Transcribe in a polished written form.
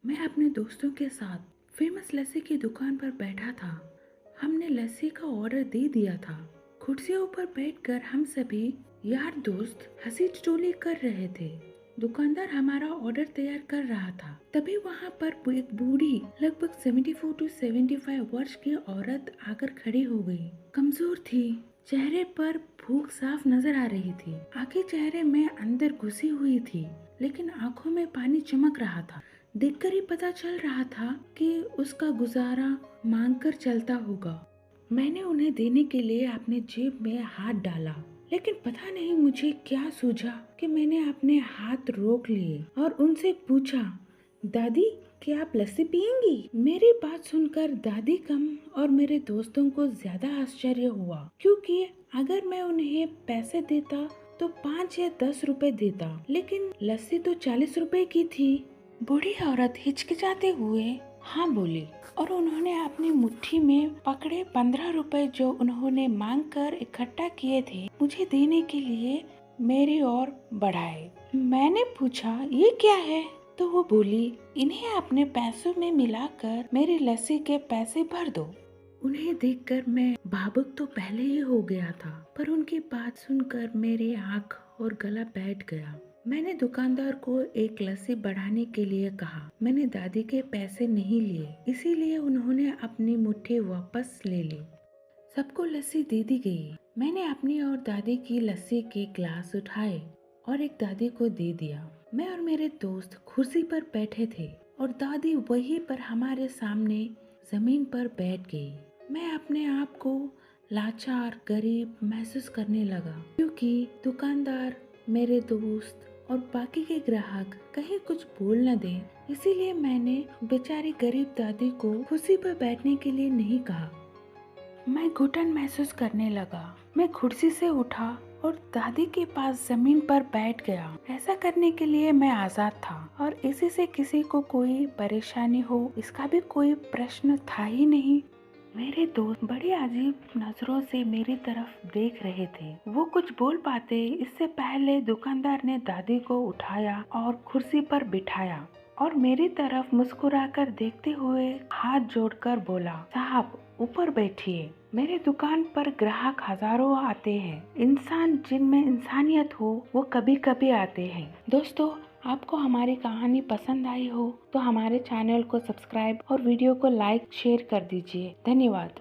मैं अपने दोस्तों के साथ फेमस लस्सी की दुकान पर बैठा था। हमने लस्सी का ऑर्डर दे दिया था। कुर्सियों पर बैठकर हम सभी यार दोस्त हंसी ठिठोली कर रहे थे। दुकानदार हमारा ऑर्डर तैयार कर रहा था। तभी वहाँ पर एक बूढ़ी लगभग 74 to 75 वर्ष की औरत आकर खड़ी हो गई। कमजोर थी, चेहरे पर भूख साफ नजर आ रही थी। आंखें चेहरे में अंदर घुसी हुई थी, लेकिन आंखों में पानी चमक रहा था। देखकर ही पता चल रहा था कि उसका गुजारा मांग कर चलता होगा। मैंने उन्हें देने के लिए अपने जेब में हाथ डाला, लेकिन पता नहीं मुझे क्या सूझा कि मैंने अपने हाथ रोक लिए और उनसे पूछा, दादी क्या आप लस्सी पियेंगी? मेरी बात सुनकर दादी कम और मेरे दोस्तों को ज्यादा आश्चर्य हुआ, क्योंकि अगर मैं उन्हें पैसे देता तो 5 या 10 रुपए देता, लेकिन लस्सी तो 40 रुपए की थी। बूढ़ी औरत हिचकिचाते हुए हाँ बोली और उन्होंने अपनी मुट्ठी में पकड़े 15 रुपए जो उन्होंने मांग कर इकट्ठा किए थे मुझे देने के लिए मेरी ओर बढ़ाए। मैंने पूछा ये क्या है? तो वो बोली, इन्हें अपने पैसों में मिलाकर मेरी लस्सी के पैसे भर दो। उन्हें देखकर मैं भावुक तो पहले ही हो गया था, पर उनकी बात सुनकर मेरी आँख और गला बैठ गया। मैंने दुकानदार को एक लस्सी बढ़ाने के लिए कहा। मैंने दादी के पैसे नहीं लिए, इसीलिए उन्होंने अपनी मुट्ठी वापस ले ली। सबको लस्सी दे दी गई। मैंने अपनी और दादी की लस्सी के ग्लास उठाए और एक दादी को दे दिया। मैं और मेरे दोस्त कुर्सी पर बैठे थे और दादी वहीं पर हमारे सामने जमीन पर बैठ गई। मैं अपने आप को लाचार गरीब महसूस करने लगा, क्योंकि दुकानदार, मेरे दोस्त और बाकी के ग्राहक कहीं कुछ बोल न दें। इसीलिए मैंने बेचारी गरीब दादी को कुर्सी पर बैठने के लिए नहीं कहा। मैं घुटन महसूस करने लगा। मैं कुर्सी से उठा और दादी के पास जमीन पर बैठ गया। ऐसा करने के लिए मैं आजाद था और इसी से किसी को कोई परेशानी हो इसका भी कोई प्रश्न था ही नहीं। मेरे दोस्त बड़ी अजीब नजरों से मेरी तरफ देख रहे थे। वो कुछ बोल पाते इससे पहले दुकानदार ने दादी को उठाया और कुर्सी पर बिठाया और मेरी तरफ मुस्कुराकर देखते हुए हाथ जोड़कर बोला, साहब ऊपर बैठिए। मेरे दुकान पर ग्राहक हजारों आते हैं। इंसान जिनमें इंसानियत हो वो कभी कभी आते हैं। दोस्तों, आपको हमारी कहानी पसंद आई हो तो हमारे चैनल को सब्सक्राइब और वीडियो को लाइक शेयर कर दीजिए। धन्यवाद।